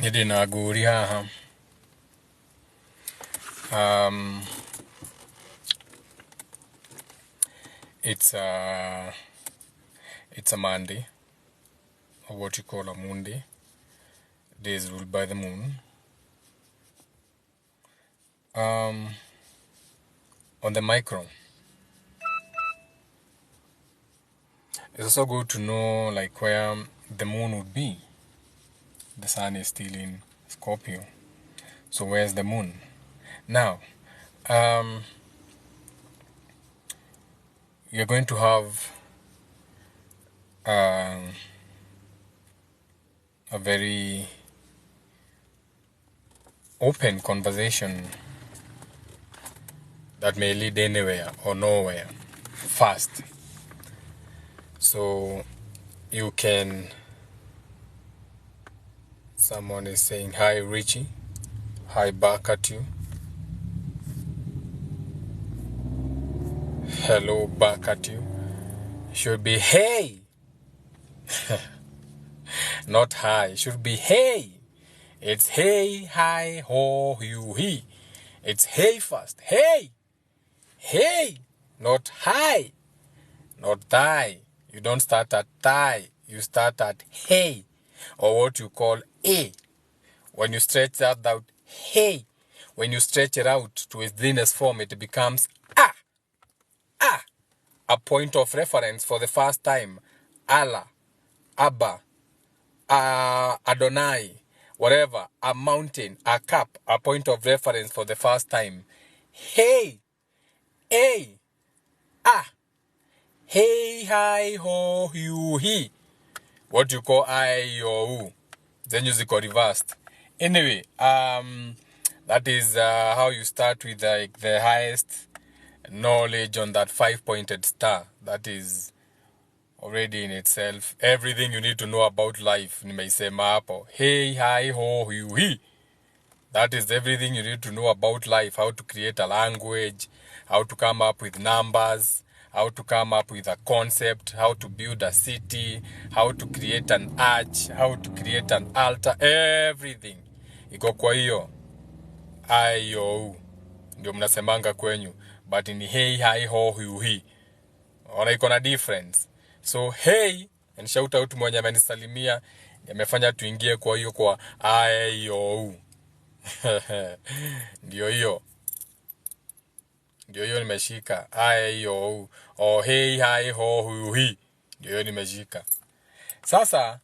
Hidi naguri haha. It's a Monday, or what you call a Monday. Days ruled by the moon. On the micro, it's also good to know like where the moon would be. The sun is still in Scorpio, so where's the moon? Now, you're going to have a very open conversation that may lead anywhere or nowhere fast. So you can, someone is saying hi Richie, hi back at you, hello back at you. Should be hey, not hi, should be hey. It's hey, hi, ho, you, he. It's hey first, hey, hey, not hi, not thigh. You don't start at thigh, you start at hey, or what you call a. When you stretch that out, hey, when you stretch it out to its thinnest form, it becomes ah, ah, a point of reference for the first time. Allah, Abba, Adonai, whatever, a mountain, a cup, a point of reference for the first time. Hey, hey, ah, hey, hi, ho, you, he. What you call I or U. Then music got reversed. Anyway, that is how you start with like the highest knowledge on that 5-pointed star. That is already in itself everything you need to know about life. Nimeisema hapo. Hey, hi, ho, you, he. That is everything you need to know about life. How to create a language, how to come up with numbers, how to come up with a concept, how to build a city, how to create an arch, how to create an altar, everything. Iko kwa hiyo. Ayo. Ndio mnasemanga kwenyu. But in hey, hi, ho, hu, hi. Ona iko na difference. So hey, and shout out mwenye amenisalimia. Yamefanya tuingie kwa hiyo kwa ayo. Ndio hiyo nimeshika. Ayo. Oh hey, hi, ho, hu, hi. Ndio hiyo nimeshika. Sasa,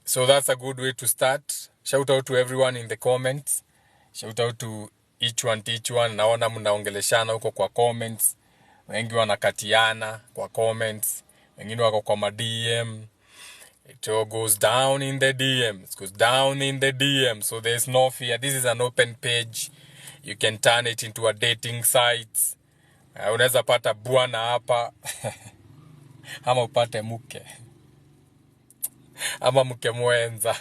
so that's a good way to start. Shout out to everyone in the comments. Shout out to each one. Naona mnaongeleshana huko kwa comments. Wengi wanakatiana kwa comments. Wengine wako kwa ma DM. It all goes down in the DM. It goes down in the DM. So there's no fear. This is an open page. You can turn it into a dating site. Unaweza pata bwana hapa. Ama upate mke. Ama mke mwenza.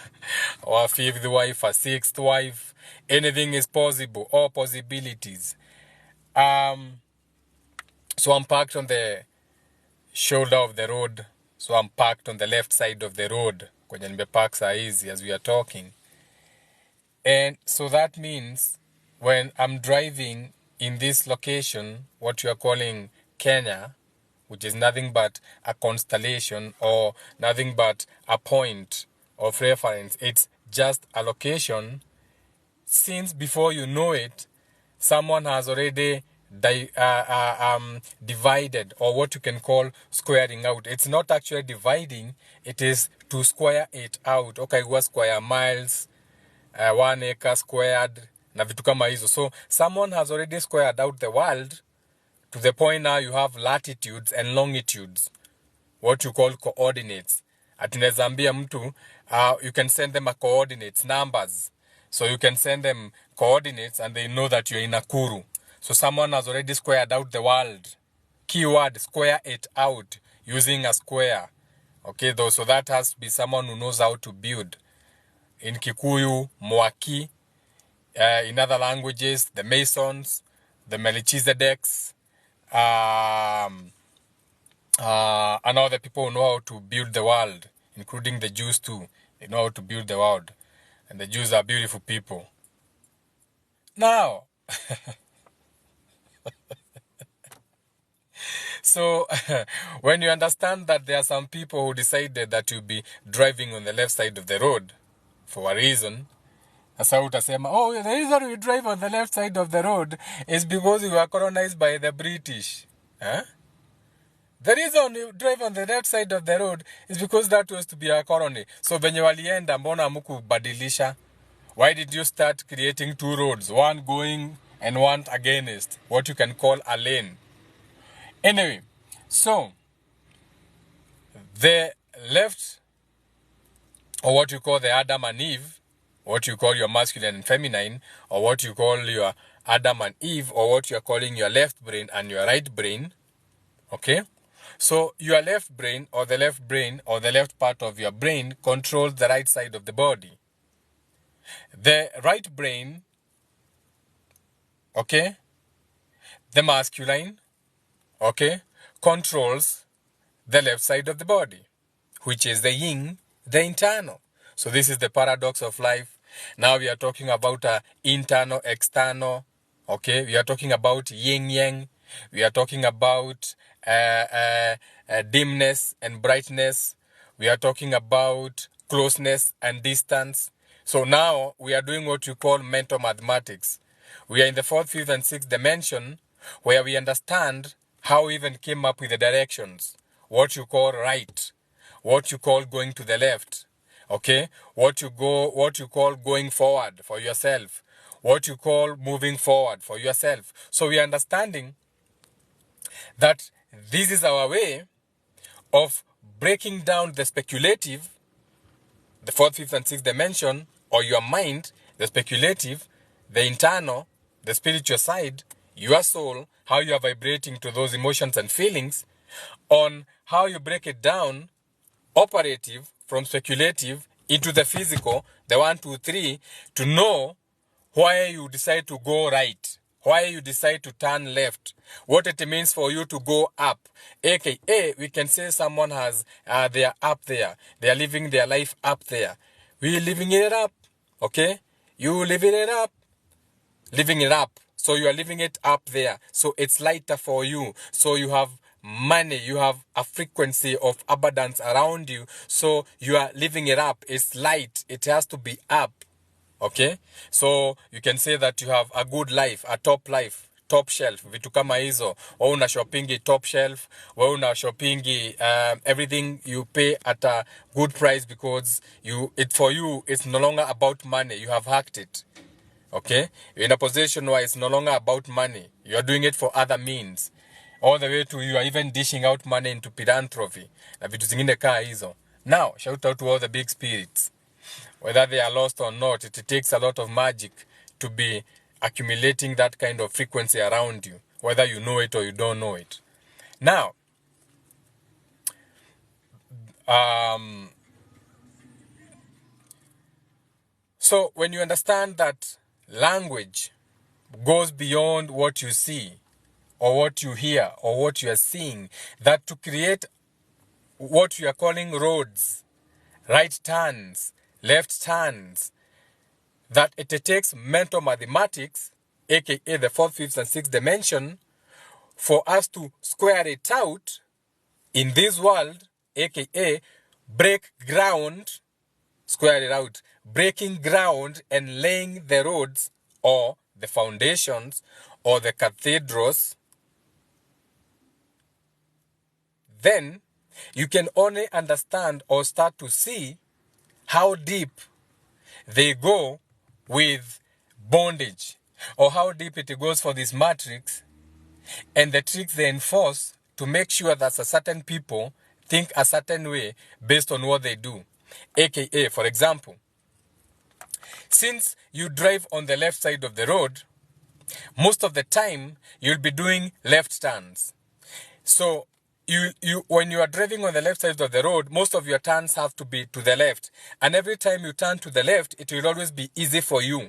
Or a fifth wife, a sixth wife. Anything is possible. All possibilities. So I'm parked on the shoulder of the road. So I'm parked on the left side of the road. Kwenye nimepark saa hizi as we are talking. And so that means when I'm driving in this location, what you are calling Kenya, which is nothing but a constellation or nothing but a point of reference, it's just a location. Since before you know it, someone has already divided, or what you can call squaring out. It's not actually dividing, it is to square it out. Okay, was square miles, 1 acre squared, na vitu kama hizo. So someone has already squared out the world to the point now you have latitudes and longitudes, what you call coordinates. Atunezambia mtu, you can send them a coordinates, numbers. So you can send them coordinates and they know that you're in Nakuru. So someone has already squared out the world. Keyword, square it out using a square. Okay, though, so that has to be someone who knows how to build. In Kikuyu, Mwaki. In other languages, the Masons, the Melchizedeks, and all the people who know how to build the world, including the Jews too. They know how to build the world. And the Jews are beautiful people. Now, so when you understand that there are some people who decided that you'll be driving on the left side of the road for a reason, sasa utasema, oh, the reason we drive on the left side of the road is because we were colonized by the British. Huh? The reason you drive on the left side of the road is because that was to be a colony. So venye walienda mbona hamukubadilisha? Why did you start creating two roads, one going and one against, what you can call a lane? Anyway, so the left, or what you call the Adam and Eve, what you call your masculine and feminine, or what you call your Adam and Eve, or what you are calling your left brain and your right brain, okay? So your left brain or the left part of your brain controls the right side of the body. The right brain, okay, the masculine, okay, controls the left side of the body, which is the yin, the internal. So this is the paradox of life. Now we are talking about internal, external, okay? We are talking about yin yang. We are talking about dimness and brightness. We are talking about closeness and distance. So now we are doing what you call mental mathematics. We are in the fourth, fifth, and sixth dimension where we understand how we even came up with the directions. What you call right, what you call going to the left, okay? What you call going forward for yourself, what you call moving forward for yourself. So we are understanding that this is our way of breaking down the speculative, the fourth, fifth, and sixth dimension, or your mind, the speculative, the internal, the spiritual side, your soul, how you are vibrating to those emotions and feelings, on how you break it down, operative from speculative into the physical, the 1, 2, 3, to know why you decide to go right, why you decide to turn left, what it means for you to go up. AKA, we can say someone has, they are up there. They are living their life up there. We living it up, okay? You living it up. Living it up. So you are living it up there. So it's lighter for you. So you have money. You have a frequency of abundance around you. So you are living it up. It's light. It has to be up. Okay? So you can say that you have a good life, a top life, top shelf. Vitu kama hizo. Wewe una shoppingi top shelf. Wewe una shoppingi everything you pay at a good price because for you it's no longer about money. You have hacked it. Okay? You're in a position where it's no longer about money. You're doing it for other means. All the way to you are even dishing out money into philanthropy. Na vitu zingine kaa hizo. Now, shout out to all the big spirits. Whether they are lost or not, it takes a lot of magic to be accumulating that kind of frequency around you. Whether you know it or you don't know it. Now, so when you understand that language goes beyond what you see or what you hear or what you are seeing, that to create what you are calling roads, right turns, left turns, that it takes mental mathematics, aka the fourth, fifth, and sixth dimension, for us to square it out in this world, aka break ground, square it out, breaking ground and laying the roads or the foundations or the cathedrals, then you can only understand or start to see how deep they go with bondage or how deep it goes for this matrix and the tricks they enforce to make sure that a certain people think a certain way based on what they do. AKA, for example, since you drive on the left side of the road, most of the time you'll be doing left turns. So when you are driving on the left side of the road, most of your turns have to be to the left. And every time you turn to the left, it will always be easy for you.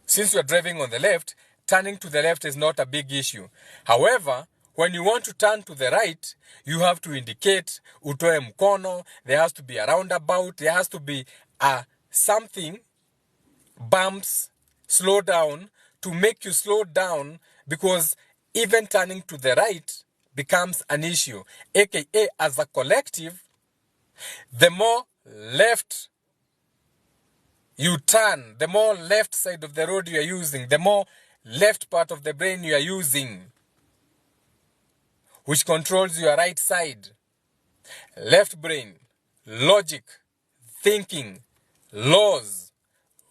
Since you are driving on the left, turning to the left is not a big issue. However, when you want to turn to the right, you have to indicate, utoe mkono, there has to be a roundabout, there has to be something, bumps, slow down, to make you slow down, because even turning to the right becomes an issue. AKA, as a collective, the more left you turn, the more left side of the road you are using, the more left part of the brain you are using, which controls your right side. Left brain, logic, thinking, laws,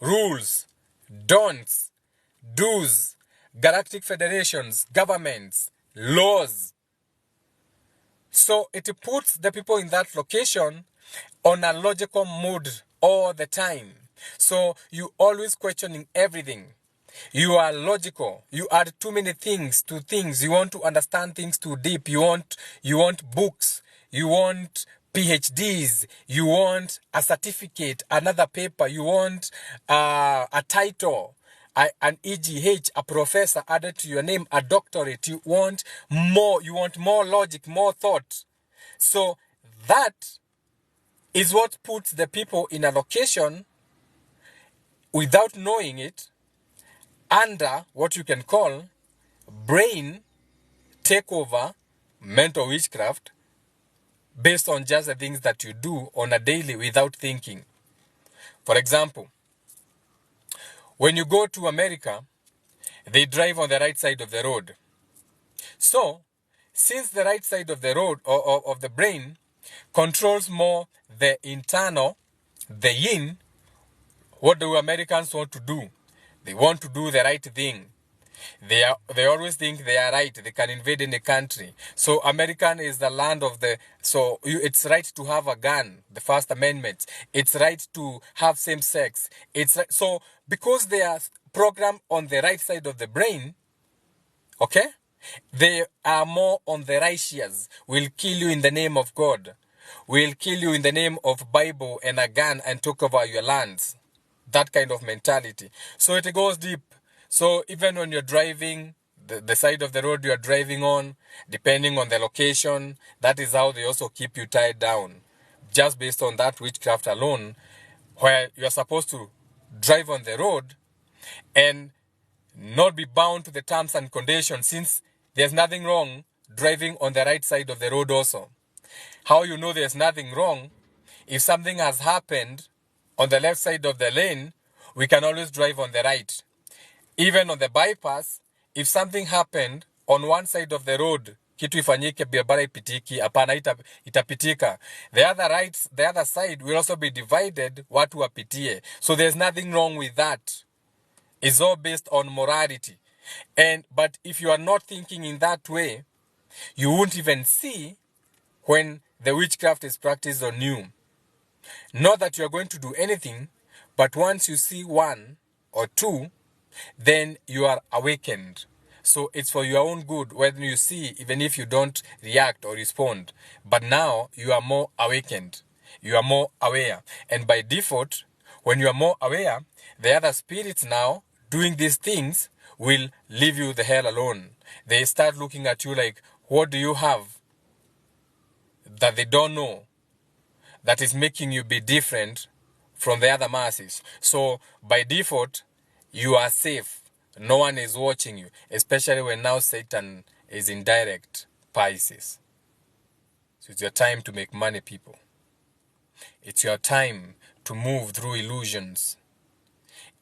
rules, don'ts, do's, galactic federations, governments, laws. So it puts the people in that location on a logical mood all the time. So you always questioning everything. You are logical. You add too many things to things. You want to understand things too deep. You want books. You want PhDs. You want a certificate, another paper. You want a title, an EGH, a professor added to your name, a doctorate. You want more. You want more logic, more thought. So that is what puts the people in a location, without knowing it, under what you can call brain takeover, mental witchcraft, based on just the things that you do on a daily without thinking. For example, when you go to America, they drive on the right side of the road. So, since the right side of the road, or of the brain, controls more the internal, the yin, what do Americans want to do? They want to do the right thing. They always think they are right. They can invade any country. So American is the land of the... So it's right to have a gun, the First Amendment. It's right to have same sex. It's right, so because they are programmed on the right side of the brain, okay, they are more on the righteous. We'll kill you in the name of God. We'll kill you in the name of Bible and a gun and take over your lands. That kind of mentality. So it goes deep. So even when you're driving, the side of the road you're driving on, depending on the location, that is how they also keep you tied down. Just based on that witchcraft alone, where you're supposed to drive on the road and not be bound to the terms and conditions, since there's nothing wrong driving on the right side of the road also. How you know there's nothing wrong? If something has happened on the left side of the lane, we can always drive on the right. Even on the bypass, if something happened on one side of the road, kitu ifanyike, barabara ipitiki, hapana itapitika. The other side will also be divided, watu wapitie. So there's nothing wrong with that. It's all based on morality. But if you are not thinking in that way, you won't even see when the witchcraft is practiced on you. Not that you are going to do anything, but once you see one or two, then you are awakened. So it's for your own good when you see, even if you don't react or respond. But now you are more awakened. You are more aware. And by default, when you are more aware, the other spirits now doing these things will leave you the hell alone. They start looking at you like, what do you have that they don't know that is making you be different from the other masses? So by default, you are safe. No one is watching you, especially when now Satan is in direct Pisces. So it's your time to make money, people. It's your time to move through illusions.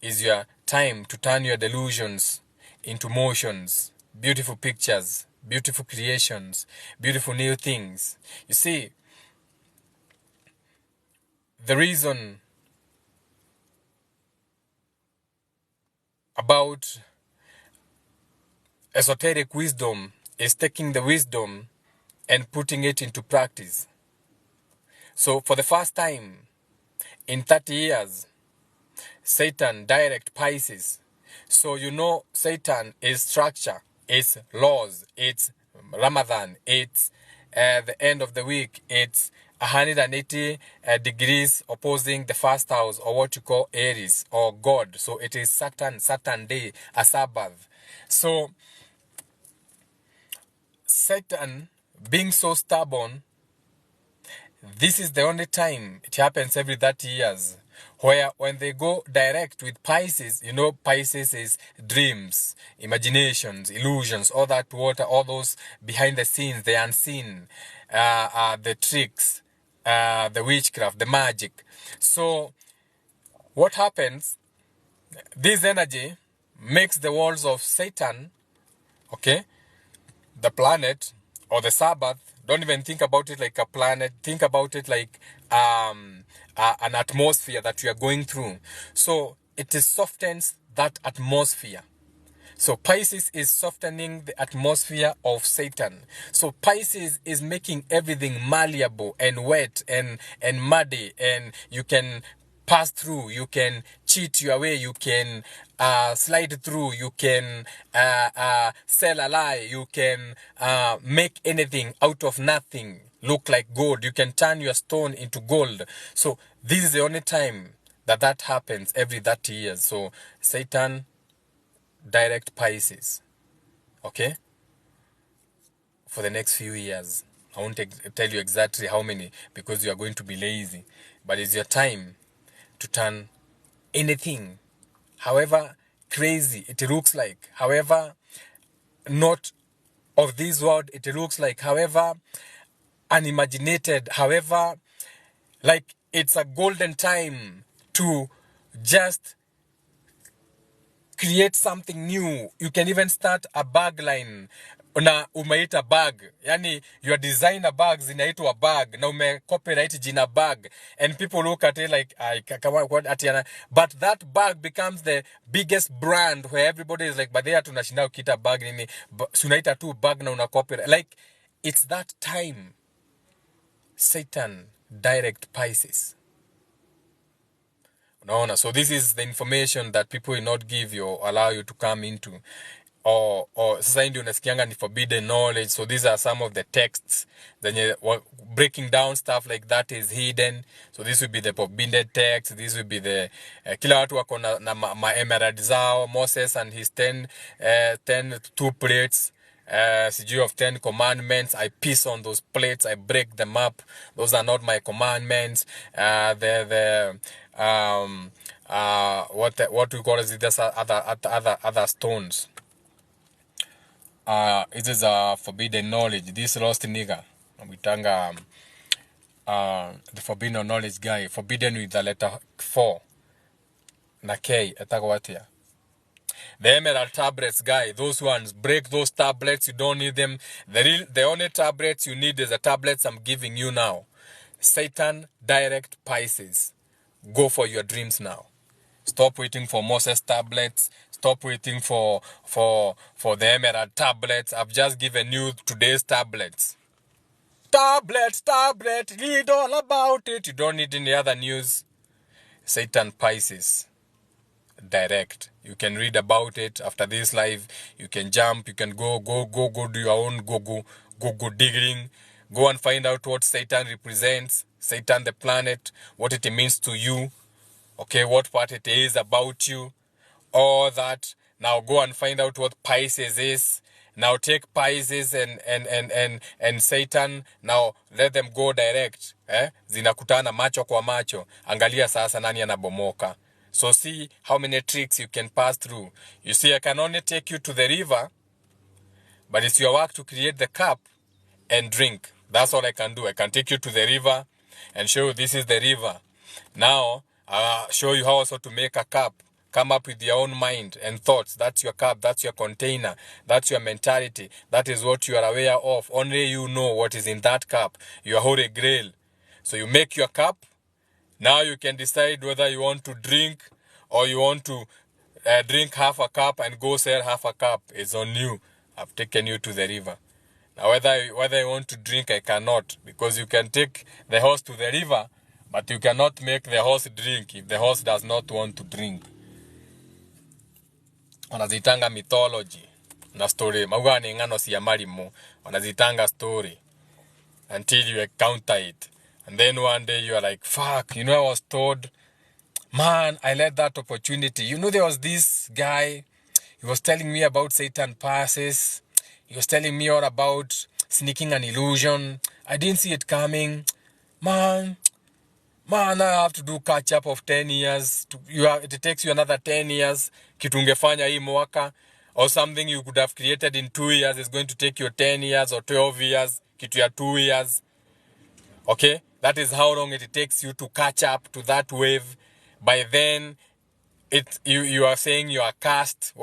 It's your time to turn your delusions into motions, beautiful pictures, beautiful creations, beautiful new things. You see, the reason about esoteric wisdom is taking the wisdom and putting it into practice. So for the first time in 30 years, Satan direct Pisces. So you know Satan is structure, it's laws, it's Ramadan, it's the end of the week, it's 180 degrees opposing the first house, or what you call Aries or God. So it is Saturn day, a Sabbath. So Saturn being so stubborn, this is the only time it happens every 30 years. Where when they go direct with Pisces, you know, Pisces is dreams, imaginations, illusions, all that water, all those behind the scenes, the unseen, the tricks, the witchcraft, the magic. So what happens, this energy makes the walls of Saturn, okay, the planet or the Sabbath, don't even think about it like a planet. Think about it like an atmosphere that we are going through. So it softens that atmosphere. So Pisces is softening the atmosphere of Saturn. So Pisces is making everything malleable and wet and muddy, and you can pass through, you can cheat your way, you can slide through, you can sell a lie, you can make anything out of nothing look like gold. You can turn your stone into gold. So this is the only time that happens, every 30 years. So Saturn direct Pisces, okay, for the next few years. I won't tell you exactly how many because you are going to be lazy, but it's your time to turn anything, however crazy it looks like, however not of this world it looks like, however unimaginated, however, like, it's a golden time to just create something new. You can even start a bag line na umeita bag, yani your designer bags inaitwa bag na ume copyright jina bag, and people look at it like what atiana, but that bag becomes the biggest brand where everybody is like, but they are tunashinda ukita bag nini, sunaita tu bag na una copyright. Like, it's that time. Saturn direct Pisces. No. So this is the information that people will not give you or allow you to come into. Or sasa ndio unasikianga ni forbidden knowledge. So these are some of the texts. Then breaking down stuff like that is hidden. So this will be the forbidden text. This will be the kila watu wako na ma emerald zao. Moses and his 10 two plates. Sijui of 10 commandments. I piss on those plates. I break them up. Those are not my commandments. What we call is this other stones. It is a forbidden knowledge. This lost nigga. We tanga the forbidden knowledge guy. Forbidden with the letter 4. Na K. Etagwatia. The emerald tablets guy. Those ones. Break those tablets. You don't need them. The only tablets you need is the tablets I'm giving you now. Saturn direct Pisces. Go for your dreams now. Stop waiting for Moses tablets. Stop waiting for the emerald tablets. I've just given you today's tablets. Tablet. Read all about it. You don't need any other news. Saturn Pisces. Direct. You can read about it after this live. You can jump. You can go do your own go digging. Go and find out what Saturn represents. Saturn the planet. What it means to you. Okay, what part it is about you, all that. Now go and find out what Pisces is. Now take Pisces and Saturn. Now let them go direct. Zinakutana macho kwa macho. Angalia sasa nani anabomoka. So see how many tricks you can pass through. You see, I can only take you to the river, but it's your work to create the cup and drink. That's all I can do. I can take you to the river and show you this is the river. Now, show you how also to make a cup. Come up with your own mind and thoughts. That's your cup. That's your container. That's your mentality. That is what you are aware of. Only you know what is in that cup. Your holy grail. So you make your cup. Now you can decide whether you want to drink or you want to drink half a cup and go sell half a cup. It's on you. I've taken you to the river. Now whether you want to drink, I cannot. Because you can take the horse to the river, but you cannot make the horse drink if the horse does not want to drink. Wanazitanga mythology na story. Maua ni ngano siya marimu. Wanazitanga story until you encounter it. And then one day you are like, fuck, I was told, man, I let that opportunity. There was this guy, he was telling me about Saturn passes. He was telling me all about sneaking an illusion. I didn't see it coming. Man, I have to do catch up of 10 years. It takes you another 10 years. Kitu ungefanya hii mwaka. Or something you could have created in 2 years is going to take you 10 years or 12 years. Kitu ya 2 years. Okay? That is how long it takes you to catch up to that wave. By then, you are saying you are cast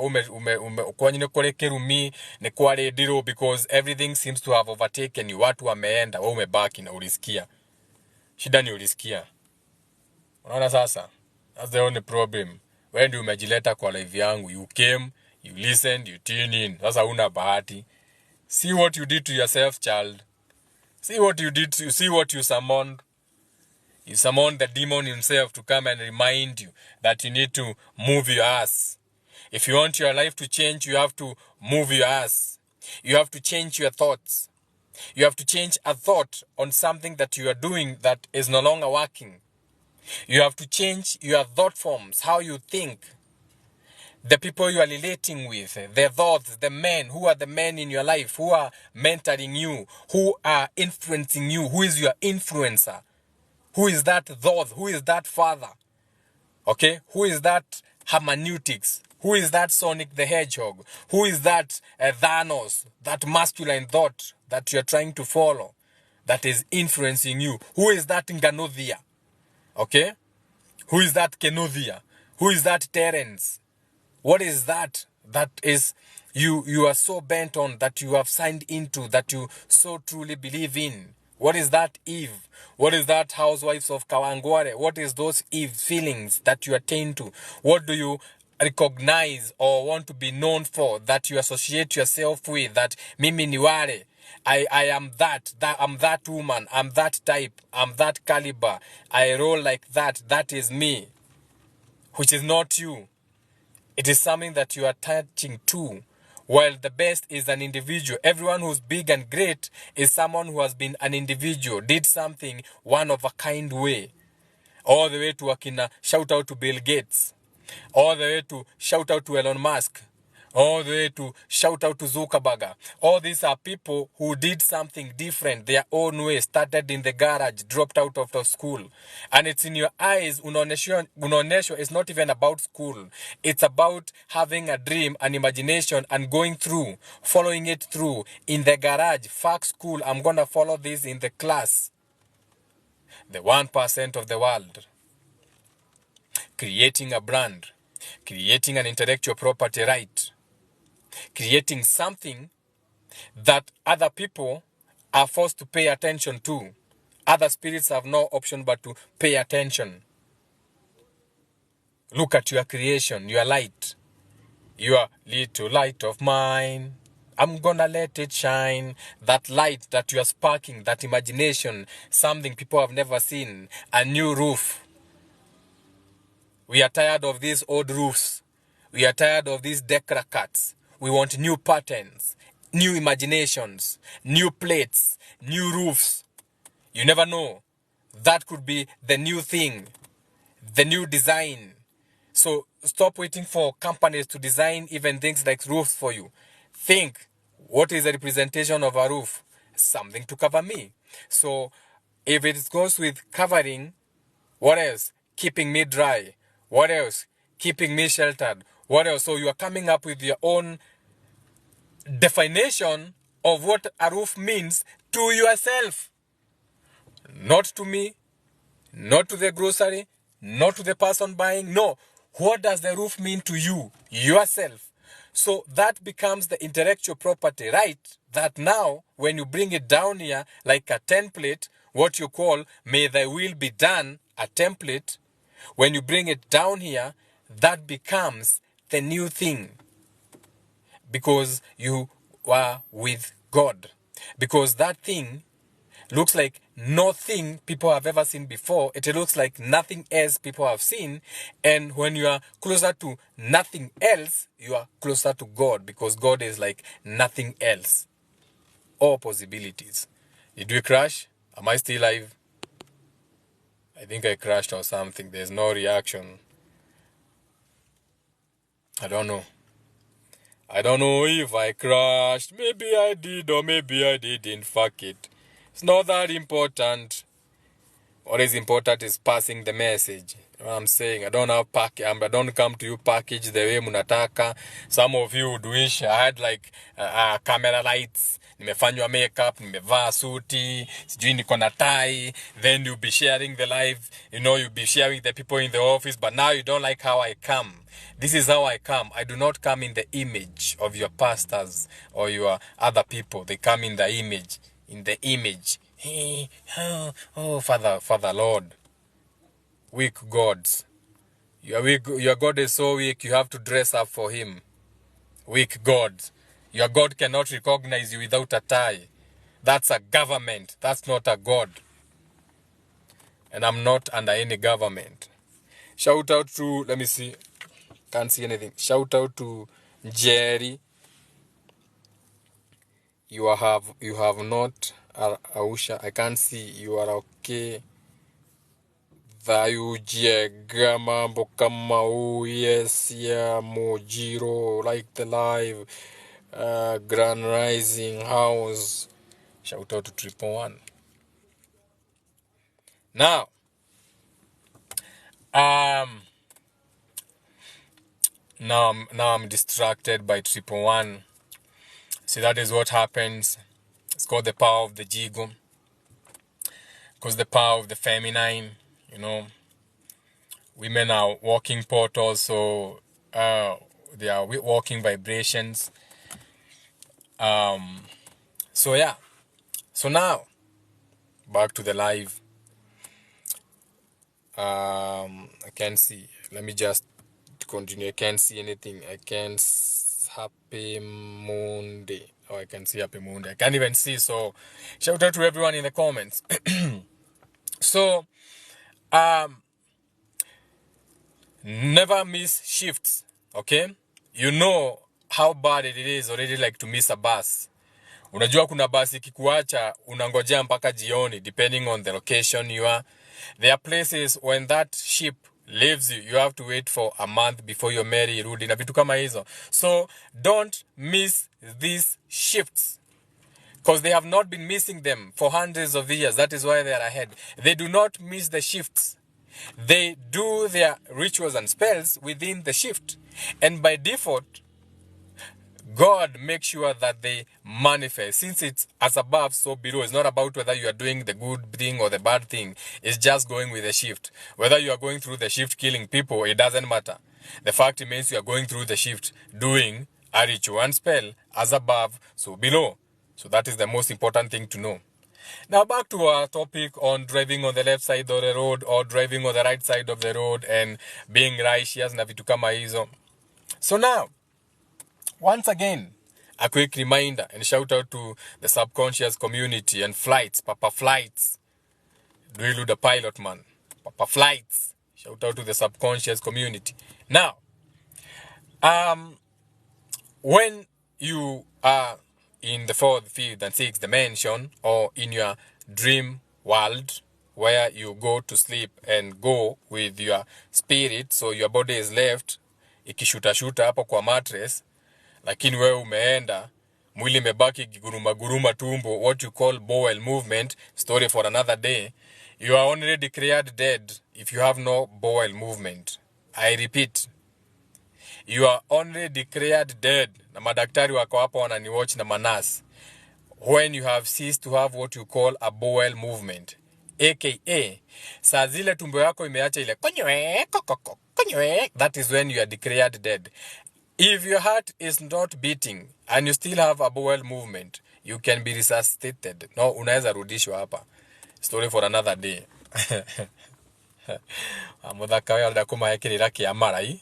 because everything seems to have overtaken you. Watu wameenda, wewe umebaki na ulisikia. Shida ni ulisikia. Unaona sasa? That's the only problem. When you umejileta kwa live yangu, you came, you listened, you tuned in. Sasa una bahati. See what you did to yourself, child. See what you did. See what you summoned. You summoned the demon himself to come and remind you that you need to move your ass. If you want your life to change, you have to move your ass. You have to change your thoughts. You have to change a thought on something that you are doing that is no longer working. You have to change your thought forms, how you think. The people you are relating with, the thoughts, the men, who are the men in your life, who are mentoring you, who are influencing you, who is your influencer. Who is that thought? Who is that father? Okay? Who is that hermeneutics? Who is that Sonic the Hedgehog? Who is that Thanos? That masculine thought that you're trying to follow that is influencing you? Who is that Nganovia? Okay? Who is that Kenovia? Who is that Terence? What is that is you are so bent on, that you have signed into, that you so truly believe in? What is that Eve? What is that Housewives of Kawangware? What is those Eve feelings that you attain to? What do you recognize or want to be known for, that you associate yourself with, that mimi ni wale? I am that I'm that woman, I'm that type, I'm that caliber, I roll like that, that is me, which is not you. It is something that you are attaching to. While the best is an individual. Everyone who's big and great is someone who has been an individual, did something one of a kind way. All the way to Akina, shout out to Bill Gates. All the way to shout out to Elon Musk. All the way to shout out to Zuckerberg. All these are people who did something different their own way, started in the garage, dropped out of the school. And it's in your eyes, unaonesho is not even about school. It's about having a dream, an imagination, and going through, following it through. In the garage, fuck school, I'm gonna follow this in the class. The 1% of the world. Creating a brand. Creating an intellectual property right. Creating something that other people are forced to pay attention to. Other spirits have no option but to pay attention. Look at your creation, your light. Your little light of mine, I'm gonna let it shine. That light that you are sparking, that imagination, something people have never seen. A new roof. We are tired of these old roofs. We are tired of these Decra cuts. We want new patterns, new imaginations, new plates, new roofs. You never know. That could be the new thing, the new design. So stop waiting for companies to design even things like roofs for you. Think, what is the representation of a roof? Something to cover me. So if it goes with covering, what else? Keeping me dry. What else? Keeping me sheltered. What else? So you are coming up with your own definition of what a roof means to yourself. Not to me, not to the grocery, not to the person buying. No. What does the roof mean to you, yourself? So that becomes the intellectual property, right? That now, when you bring it down here, like a template, what you call, may thy will be done, a template, when you bring it down here, that becomes the new thing. Because you are with God. Because that thing looks like nothing people have ever seen before. It looks like nothing else people have seen. And when you are closer to nothing else, you are closer to God, because God is like nothing else. All possibilities. Did we crash? Am I still live? I think I crashed or something. There's no reaction. I don't know. I don't know if I crashed. Maybe I did or maybe I didn't. Fuck it. It's not that important. What is important is passing the message. You know what I'm saying? I don't come to you package the way munataka. Some of you would wish I had like camera lights. Nimefanywa makeup, nimevaa suti, sijui niko na tie. Then you'll be sharing the live. You know, you'll be sharing the people in the office. But now you don't like how I come. This is how I come. I do not come in the image of your pastors or your other people. They come in the image. In the image. Hey, oh, Father Lord. Weak gods. Your God is so weak, you have to dress up for him. Weak gods. Your God cannot recognize you without a tie. That's a government. That's not a God. And I'm not under any government. Shout out to, let me see. Can't see anything. Shout out to Jerry. You have not Ausha. I can't see. You are okay. Vayujega mambo kama yes ya Mojiro like the live Grand Rising House. Shout out to 111. Now now I'm distracted by 111. See, that is what happens. It's called the power of the Jigo. Because the power of the feminine, you know. Women are walking portals, so they are walking vibrations. So yeah. So now, back to the live. I can't see. Let me just continue. I can't see anything. I can't. Happy Monday. Oh, I can see Happy Monday. I can't even see. So, shout out to everyone in the comments. So, never miss shifts. Okay, you know how bad it is already, like to miss a bus. Unajua kuna basi kikuacha unangojea mpaka jioni, depending on the location you are. There are places when that ship leaves you, you have to wait for a month before your Mary irudi na vitu kama hizo. So don't miss these shifts, because they have not been missing them for hundreds of years. That is why they are ahead. They do not miss the shifts. They do their rituals and spells within the shift, and by default God makes sure that they manifest. Since it's as above, so below. It's not about whether you are doing the good thing or the bad thing. It's just going with the shift. Whether you are going through the shift killing people, it doesn't matter. The fact remains you are going through the shift doing a ritual and spell as above, so below. So that is the most important thing to know. Now back to our topic on driving on the left side of the road or driving on the right side of the road and being righteous na vitu kama hizo. So now, once again, a quick reminder and shout out to the subconscious community and flights, Papa Flights. Dwelu the pilot man. Papa Flights. Shout out to the subconscious community. Now, when you are in the 4th, 5th, and 6th dimension, or in your dream world, where you go to sleep and go with your spirit, so your body is left ikishuta hapo kwa mattress, lakini wewe umeenda, mwili imebaki guruma tumbo, what you call bowel movement, story for another day. You are already declared dead if you have no bowel movement. I repeat, you are only declared dead, na madaktari wako hapo wananiwatch na manas, when you have ceased to have what you call a bowel movement, aka saa zile tumbo yako imeacha ile konywe kokoko konywe, that is when you are declared dead. If your heart is not beating and you still have a bowel movement, you can be resuscitated. No, unaweza rudishwa hapa. Story for another day. Muthaka we alda kumahekirira kiamarai.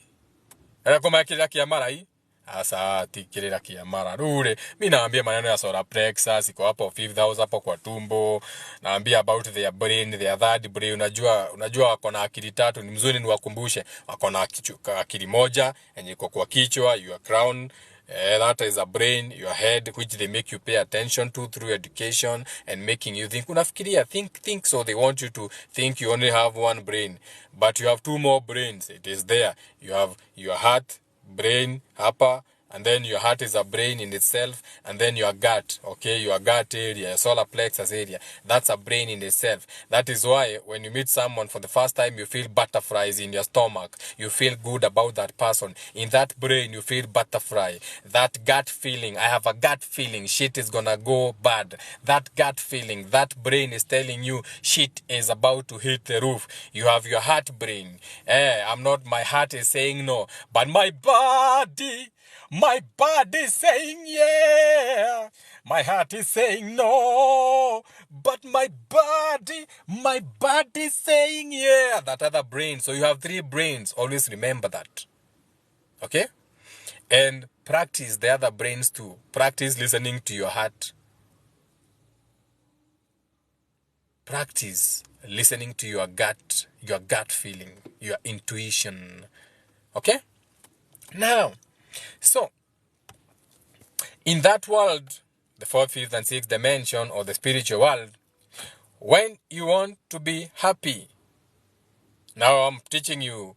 Alda kumahekirira kiamarai. Asa tikirira kiamara. Rure, mi naambia maneno ya solar plexus, iko hapo 5th house hapo kwa tumbo. Naambia about their brain, their third brain. Unajua wako na akili tatu, ni mzuri niwakumbushe. Wako na akili moja yenye iko kwa kichwa, your crown. That is a brain, your head, which they make you pay attention to through education and making you think. Unafikiria, think. So they want you to think you only have one brain, but you have 2 more brains. It is there. You have your heart brain hapa, and then your heart is a brain in itself, and then your gut, okay, your gut area, your solar plexus area, that's a brain in itself. That is why when you meet someone for the first time, you feel butterflies in your stomach. You feel good about that person. In that brain, you feel butterfly. That gut feeling, I have a gut feeling, shit is gonna go bad. That gut feeling, that brain is telling you shit is about to hit the roof. You have your heart brain. My heart is saying no, but my body is saying yeah. My heart is saying no, but my body is saying yeah. That other brain. So you have 3 brains. Always remember that. Okay? And practice the other brains too. Practice listening to your heart. Practice listening to your gut feeling, your intuition. Okay? Now, so, in that world, the 4th, 5th, and 6th dimension, or the spiritual world, when you want to be happy, now I'm teaching you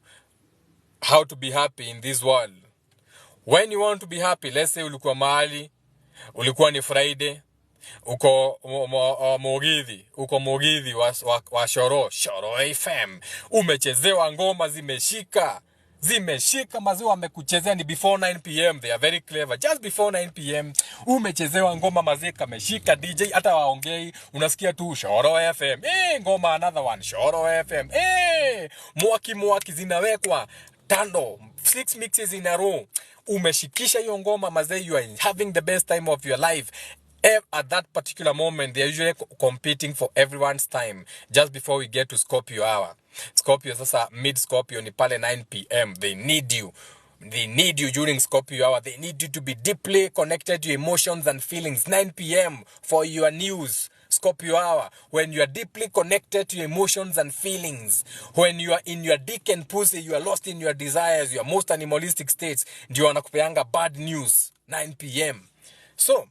how to be happy in this world. When you want to be happy, let's say ulikuwa mahali, ulikuwa ni Friday, uko Mugithi wa Shoro FM, umechezewa ngoma zimeshika maziwa wamekuchezea ni before 9 p.m. They are very clever. Just before 9 p.m. umechezewa ngoma mazika meshika, DJ hata waongei, unasikia tu Shoro FM. Ngoma another one, Shoro FM. Mwaki zinawekwa tando, 6 mixes in a row. Umeshikisha hiyo ngoma mazee, you are having the best time of your life. At that particular moment, they are usually competing for everyone's time just before we get to Scorpio hour. Scorpio, sasa mid Scorpio ni pale 9 p.m. They need you. They need you during Scorpio hour. They need you to be deeply connected to emotions and feelings. 9 p.m. for your news. Scorpio hour, when you are deeply connected to your emotions and feelings, when you are in your dick and pussy, you are lost in your desires, your most animalistic states, ndio wanakupeanga bad news, 9 p.m. So,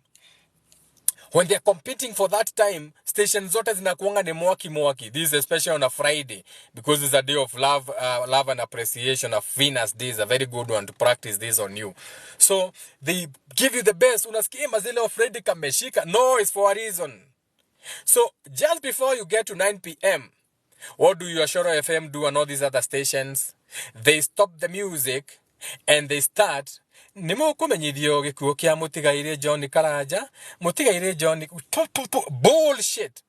when they are competing for that time, stations zote zinakuanga ni mwaki. This is especially on a Friday, because it's a day of love and appreciation of Venus Day. Is a very good one to practice this on you. So, they give you the best. Unasikia mazile of Friday kameshika. No, it's for a reason. So, just before you get to 9 p.m., what do your Shoro FM do and all these other stations? They stop the music and they start. Nimukumenyithio gikuo kia Mutigaire John Karaja, Mutigaire John bullshit.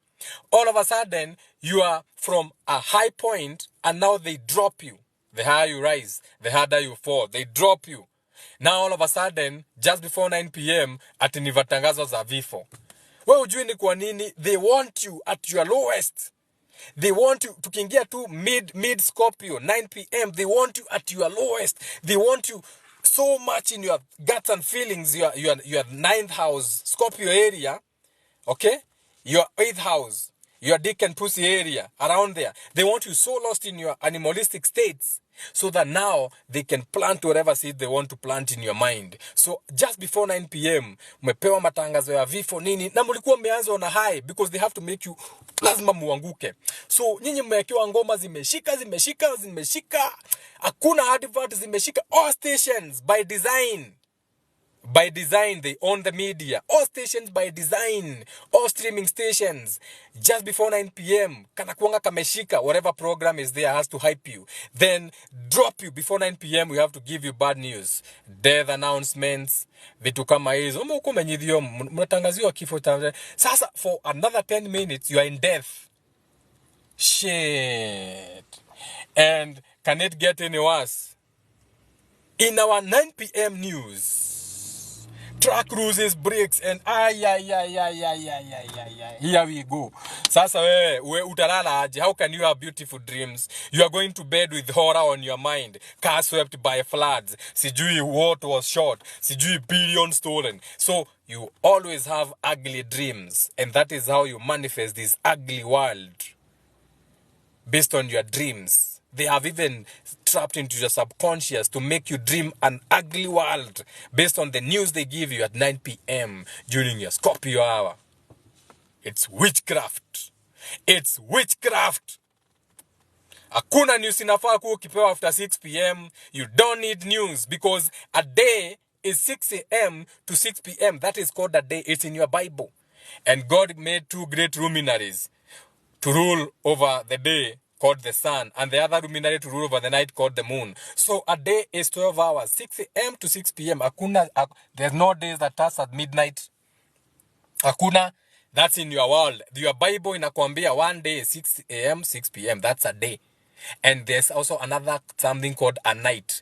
All of a sudden, you are from a high point and now they drop you. The higher you rise, the harder you fall. They drop you. Now all of a sudden, just before 9 p.m., ati ni vatangazo za vifo. Wewe ujui ni kwa nini? They want you at your lowest. They want you, tukiingia tu mid Scorpio, 9 p.m., they want you at your lowest. They want you so much in your guts and feelings, your 9th house, Scorpio area, okay? Your 8th house, your dick and pussy area, around there. They want you so lost in your animalistic states, so that now they can plant whatever seed they want to plant in your mind. So just before 9 p.m., mmepewa matangazo ya vifo nini, na mlikuwa mmeanza on a high, because they have to make you, lazima muanguke. So nyinyi mmewekewa ngoma zimeshika, hakuna advert zimeshika. All stations by design. By design, they own the media. All stations by design. All streaming stations. Just before 9 p.m. Kanakuanga kameshika. Whatever program is there has to hype you. Then drop you. Before 9 p.m. we have to give you bad news. Death announcements. Vitu kama hizo. Mkumenyithio. Mnatangaziwa kifo. Sasa for another 10 minutes you are in death. Shit. And can it get any worse? In our 9 p.m. news, track cruises, breaks, and here we go. Sasa we utalala aje? How can you have beautiful dreams? You are going to bed with horror on your mind. Car swept by floods. Sijui what was shot. Sijui billions stolen. So you always have ugly dreams. And that is how you manifest this ugly world. Based on your dreams. They have even trapped into your subconscious to make you dream an ugly world based on the news they give you at 9 p.m. during your Scorpio hour. It's witchcraft. It's witchcraft. Hakuna news inafaa kuwa ukipewa after 6 p.m. You don't need news because a day is 6 a.m. to 6 p.m. That is called a day. It's in your Bible. And God made two great luminaries to rule over the day, called the sun, and the other luminary to rule over the night, called the moon. So a day is 12 hours, 6 a.m. to 6 p.m. There's no days that starts at midnight. Hakuna. That's in your world. Your Bible inakwambia one day is 6 a.m., 6 p.m. That's a day. And there's also another something called a night.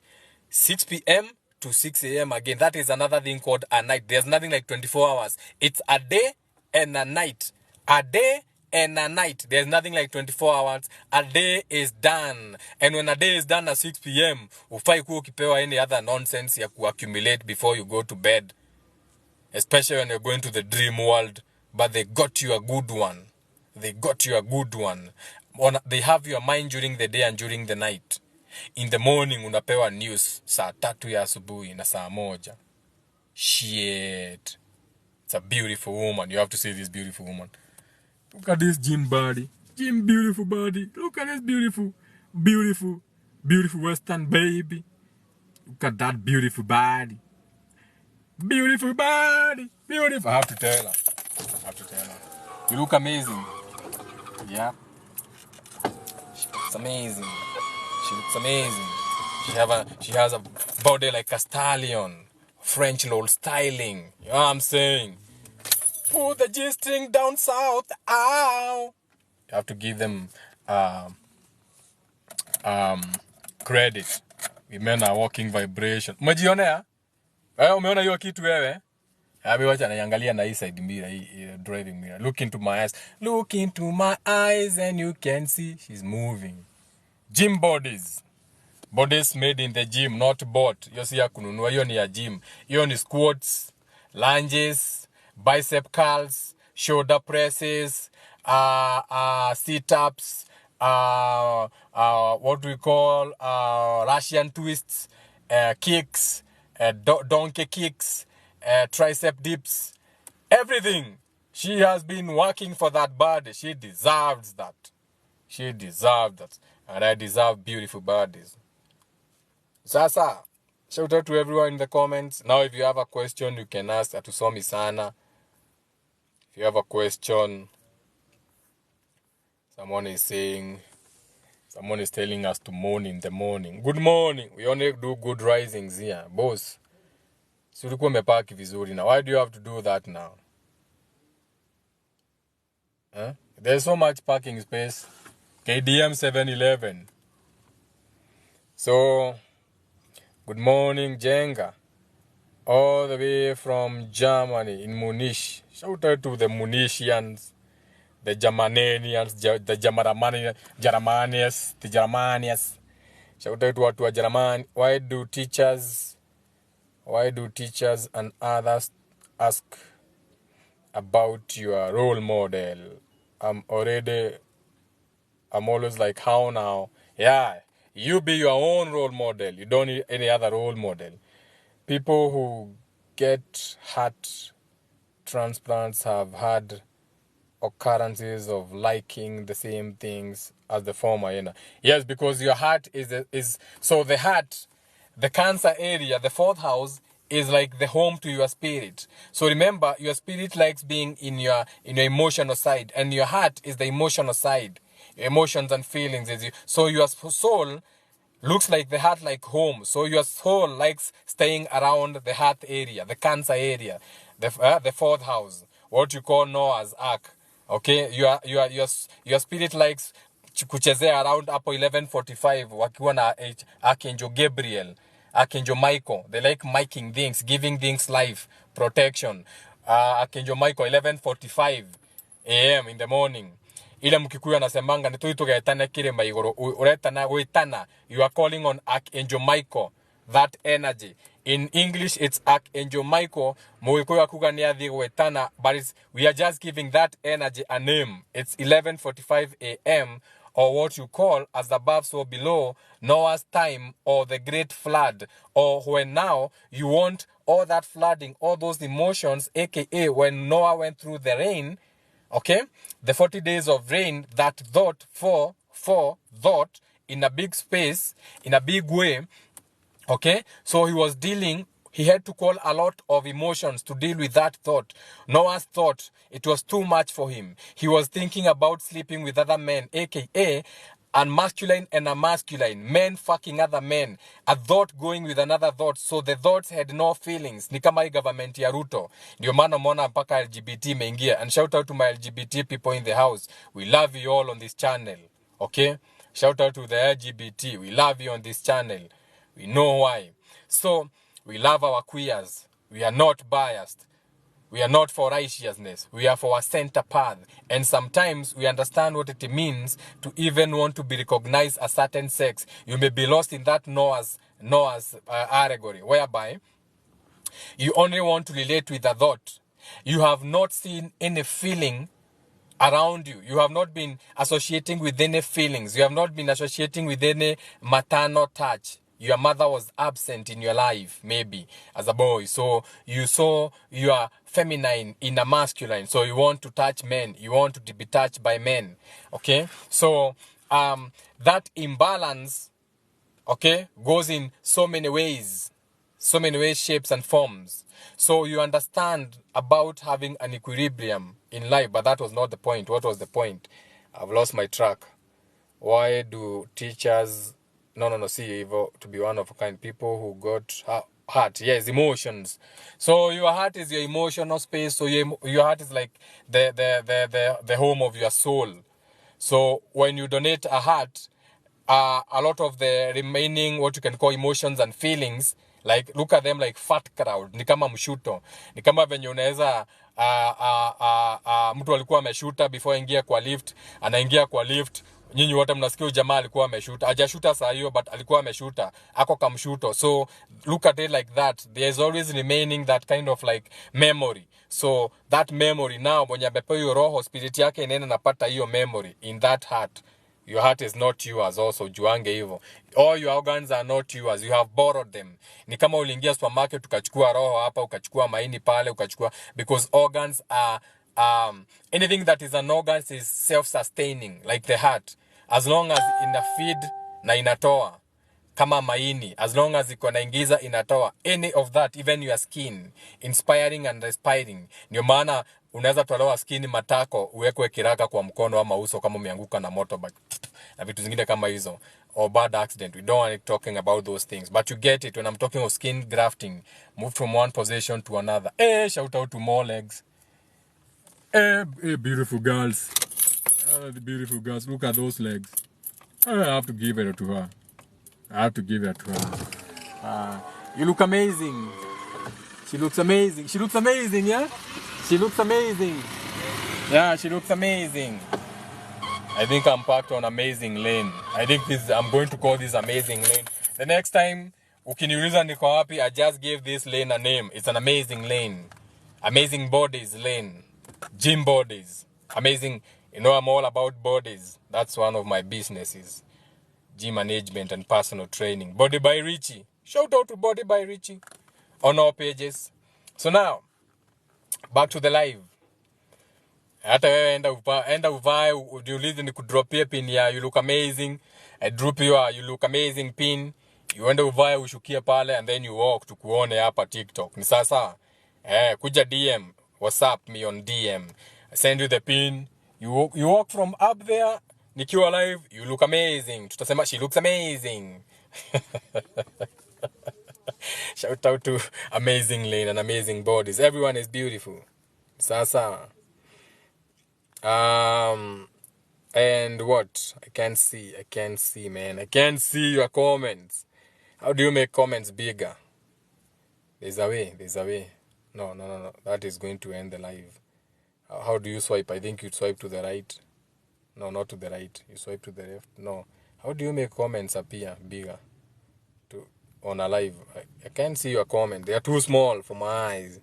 6 p.m. to 6 a.m. again. That is another thing called a night. There's nothing like 24 hours. It's a day and a night. A day and a night. There's nothing like 24 hours. A day is done. And when a day is done at 6 p.m., ufai kuwa ukipewa any other nonsense ya accumulate before you go to bed. Especially when you're going to the dream world. But they got you a good one. They got you a good one. They have your mind during the day and during the night. In the morning, unapewa news. Saa 3 ya asubuhi na saa 1. Shit. It's a beautiful woman. You have to see this beautiful woman. Look at this gym body. Gym beautiful body. Look at this beautiful, beautiful, beautiful Western baby. Look at that beautiful body. Beautiful body. Beautiful. I have to tell her. You look amazing. Yeah. She looks amazing. She looks amazing. She has a body like a stallion. French little styling. You know what I'm saying? Put the G-string down south. Ow. You have to give them credit. Women are walking vibration. Umejionea? Wewe umeona hiyo kitu wewe? Abi wacha naangalia na hii side mirror, hii driving mirror. Look into my eyes. Look into my eyes and you can see she's moving. Gym bodies. Bodies made in the gym, not bought. Hiyo si ya kununua, hiyo ni ya gym. Hiyo ni squats, lunges, bicep curls, shoulder presses, sit-ups, what we call Russian twists, kicks, donkey kicks, tricep dips, everything. She has been working for that body. She deserves that. She deserves that. And I deserve beautiful bodies. Sasa, shout out to everyone in the comments. Now if you have a question, you can ask Atusomi Sana. If you have a question, someone is telling us to mourn in the morning. Good morning. We only do good risings here. Boss. So ulikuwa umepaki vizuri now. Why do you have to do that now? Huh? There's so much parking space. KDM 711. So, good morning, Jenga. All the way from Germany, in Munich. Shout out to the Municians, the Germanians, the Germanians. Shout out to what to German. Why do teachers and others ask about your role model? I'm always like, how now? Yeah, you be your own role model. You don't need any other role model. People who get heart transplants have had occurrences of liking the same things as the former. You know? Yes, because your heart is so the heart, the Cancer area, the 4th house, is like the home to your spirit. So remember, your spirit likes being in your emotional side, and your heart is the emotional side. Emotions and feelings is you. So your soul looks like the heart like home. So your soul likes staying around the heart area, the Cancer area, the 4th house, what you call Noah's Ark. Okay, your spirit likes kuchezea around hapo 11:45 wakiwa na Archangel Gabriel, Archangel Michael. They like miking things, giving things life, protection. Archangel Michael 11:45 a.m. in the morning. Ile mkikuyu anasemanga ni tugetane kile maigoro uretana gwitana. You are calling on Archangel Michael, that energy. In English, it's Archangel Michael. Mugikuyu akuga ni athi gwitana, but we are just giving that energy a name. It's 11:45 a.m. or what you call as above so below, Noah's time, or the great flood, or when now you want all that flooding, all those emotions, aka when Noah went through the rain. Okay, the 40 days of rain, that thought for thought in a big space, in a big way. Okay, so he was dealing He had to call a lot of emotions to deal with that thought. Noah's thought, it was too much for him. He was thinking about sleeping with other men, aka a masculine and a masculine, men fucking other men, a thought going with another thought, so the thoughts had no feelings. Ni kama hii government ya Ruto. Ndio maana umeona mpaka LGBT imeingia. And shout out to my LGBT people in the house. We love you all on this channel. Okay? Shout out to the LGBT. We love you on this channel. We know why. So, we love our queers. We are not biased. We are not for righteousness. We are for a center path. And sometimes we understand what it means to even want to be recognized as certain sex. You may be lost in that Noah's allegory, whereby you only want to relate with a thought. You have not seen any feeling around you. You have not been associating with any feelings. You have not been associating with any maternal touch. Your mother was absent in your life, maybe, as a boy. So you saw your feminine in a masculine. So you want to touch men. You want to be touched by men. Okay? So that imbalance, okay, goes in so many ways. So many ways, shapes, and forms. So you understand about having an equilibrium in life, but that was not the point. What was the point? I've lost my track. Why do teachers... No, see, evil to be one of a kind. People who got heart. Yes, emotions. So your heart is your emotional space. So your heart is like the home of your soul. So when you donate a heart, a lot of the remaining, what you can call emotions and feelings, like look at them like fat crowd. Ni kama mshuto. Ni kama venye unaweza mtu alikuwa ameshuta before ingia kwa lift, anaingia kwa lift, nyinyi wote mnasikia jamaa alikuwa ameshuta. Hajashuta saa hiyo but alikuwa ameshuta. Ako kamshuto. So look at it like that. There is always remaining that kind of like memory. So that memory now, mwenye amepewa hiyo roho, spirit yake inaenda napata hiyo memory in that heart. Your heart is not yours also, juange hivyo. All your organs are not yours. You have borrowed them. Ni kama uliingia supermarket, ukachukua roho hapa, ukachukua maini pale, ukachukua... Because organs are... anything that is an organ is self-sustaining, like the heart. As long as ina feed na inatoa. Kama maini, as long as iko naingiza inatoa. Any of that, even your skin, inspiring and respiring. Ndio maana unaweza tolewa skin matako, uwekwe kiraka kwa mkono ama uso kama umeanguka na motorbike. Na vitu zingine kama hizo. Or bad accident. We don't want to talking about those things. But you get it when I'm talking of skin grafting. Move from one position to another. Shout out to more legs. Beautiful girls. The beautiful girls. Look at those legs. I have to give it to her. I have to give it to her. You look amazing. She looks amazing. She looks amazing, yeah? She looks amazing. Yeah, she looks amazing. I think I'm parked on amazing lane. I think I'm going to call this amazing lane. The next time, ukiniuliza niko wapi, I just gave this lane a name. It's an amazing lane. Amazing bodies lane. Gym bodies. Amazing. You know, I'm all about bodies. That's one of my businesses. Gym management and personal training. Body by Richie. Shout out to Body by Richie on our pages. So now, back to the live. Hata wewe enda uvae, ujiulize ni kudropia pin ya you look amazing. I drop you look amazing pin. You enda uvae ushukie pale and then you walk tukuone hapa TikTok. Ni sasa. Kuja DM. WhatsApp me on DM. I send you the pin. You walk from up there. Nikiwa live, you look amazing. Tutasema she looks amazing. Shout out to amazing lane and amazing bodies. Everyone is beautiful. Sasa. And what? I can't see, man. I can't see your comments. How do you make comments bigger? There's a way. No. That is going to end the live. How do you swipe? I think you swipe to the right. No, not to the right. You swipe to the left. No. How do you make comments appear bigger on a live? I can't see your comment. They are too small for my eyes.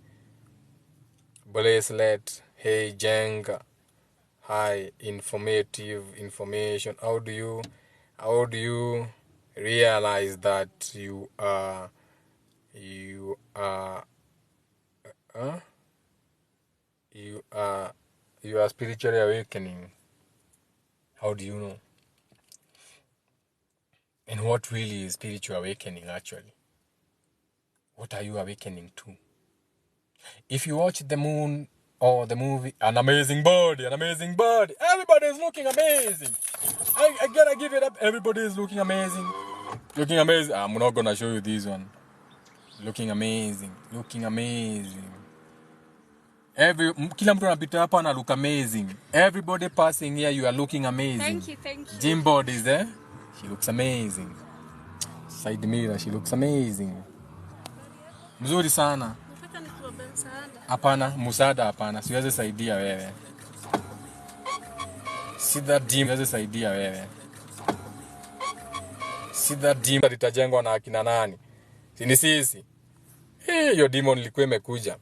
Bracelet. Hey, Jenga. Hi, informative information. How do you realize that you are spiritually awakening? How do you know? And what really is spiritual awakening actually? What are you awakening to? If you watch the moon or the movie, an amazing body. Everybody is looking amazing. I gotta give it up. Everybody is looking amazing. I'm not gonna show you this one. Looking amazing. Kila mtu anapita hapa na look amazing. Everybody passing here, you are looking amazing. Thank you. Gym bodies, eh? She looks amazing. Side mirror, she looks amazing. Mzuri sana. Nataka nikuombe msaada. Hapana, msaada hapana. Siwezi saidia wewe. See that gym, siwezi saidia wewe. See that gym litajengwa na akina nani? Si ni sisi. Hiyo demon ilikuwa imekuja.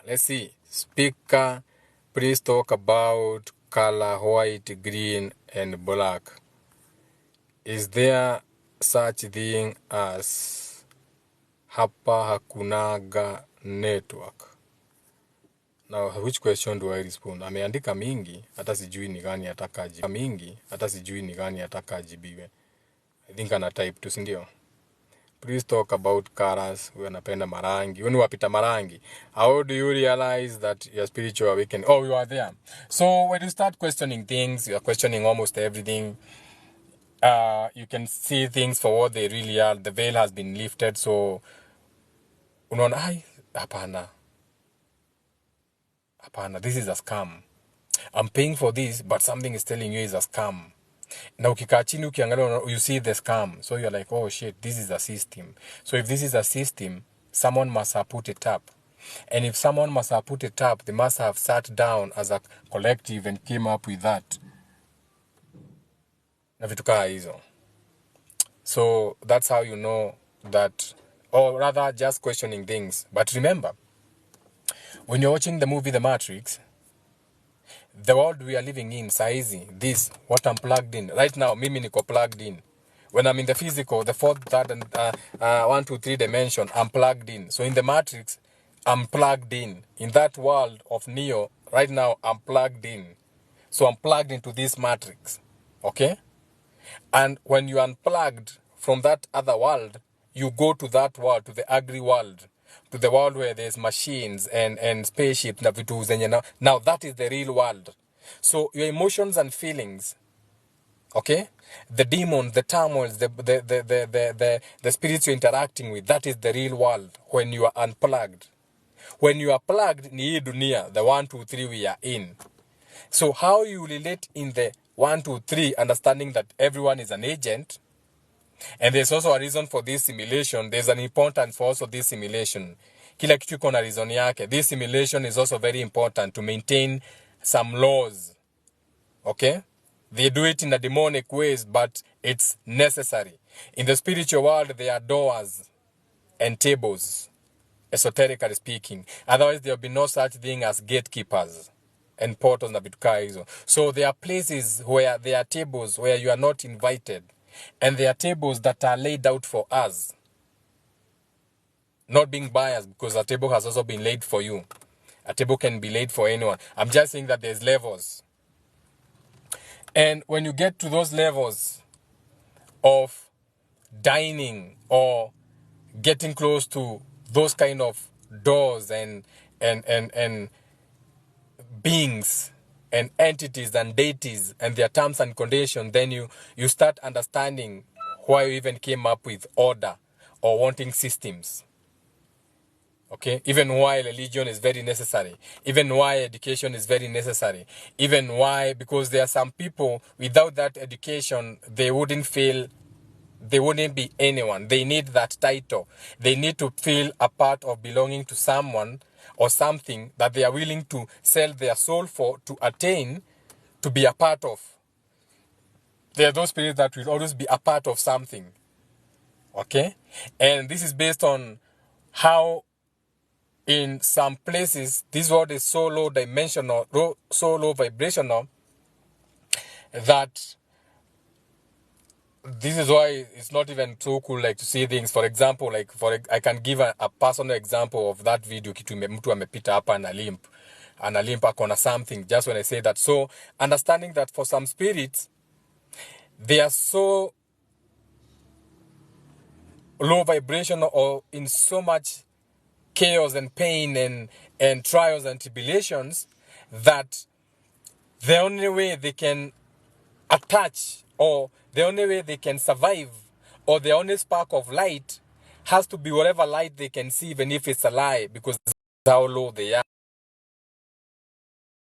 Let's see. Speaker, please talk about color white, green, and black. Is there such thing as hapa hakunaga network? Now, which question do I respond? Ameandika mingi, hata sijui ni gani ataka ajibiwe. I think ana type tu, si ndio? Please talk about colors. Wewe unapenda marangi. Wewe wapita marangi. How do you realize that your spiritual awakening? Oh, you are there. So when you start questioning things, you are questioning almost everything. You can see things for what they really are. The veil has been lifted. So, unaona, hapana, this is a scam. I'm paying for this, but something is telling you is a scam. Na ukikaa chini ukiangalia, you see the scam. So you're like, oh shit, this is a system. So if this is a system, someone must have put it up. And if someone must have put it up, they must have sat down as a collective and came up with that. Na vitu kaa hizo. So that's how you know that, or rather just questioning things. But remember, when you're watching the movie The Matrix, the world we are living in, saizi, this, what I'm plugged in. Right now, mimi niko plugged in. When I'm in the physical, the fourth, third, and 1, 2, 3 dimension, I'm plugged in. So in the Matrix, I'm plugged in. In that world of Neo, right now, I'm plugged in. So I'm plugged into this Matrix. Okay? And when you unplugged from that other world, you go to that world, to the agri world, to the world where there's machines and spaceships na vitu zenye now that is the real world. So your emotions and feelings, okay, the demons, the turmoils, the spirits you're interacting with, that is the real world when you are unplugged. When you are plugged, ni hii dunia, the 1, 2, 3 we are in. So how you relate in the 1, 2, 3, understanding that everyone is an agent. And there's also a reason for this simulation. There's an importance for also this simulation. Kila kitu iko na reason yake. This simulation is also very important to maintain some laws. Okay? They do it in a demonic ways, but it's necessary. In the spiritual world, there are doors and tables, esoterically speaking. Otherwise, there will be no such thing as gatekeepers and portals na vitu kaa hizo. So there are places where there are tables where you are not invited. And there are tables that are laid out for us. Not being biased, because a table has also been laid for you. A table can be laid for anyone. I'm just saying that there's levels. And when you get to those levels of dining or getting close to those kind of doors and beings and entities and deities and their terms and conditions, then you start understanding why you even came up with order or wanting systems. Okay? Even why religion is very necessary. Even why education is very necessary. Even why, because there are some people, without that education, they wouldn't be anyone. They need that title. They need to feel a part of belonging to someone or something that they are willing to sell their soul for, to attain, to be a part of. There are those spirits that will always be a part of something. Okay? And this is based on how in some places this world is so low dimensional, so low vibrational, that this is why it's not even so cool like to see things. For example, I can give a personal example of that video. Kitu mtu amepita hapa ana limp akona something. Just when I say that, so understanding that for some spirits, they are so low vibration or in so much chaos and pain and trials and tribulations that the only way they can attach, or the only way they can survive, or the only spark of light has to be whatever light they can see, even if it's a lie, because that's how low they are.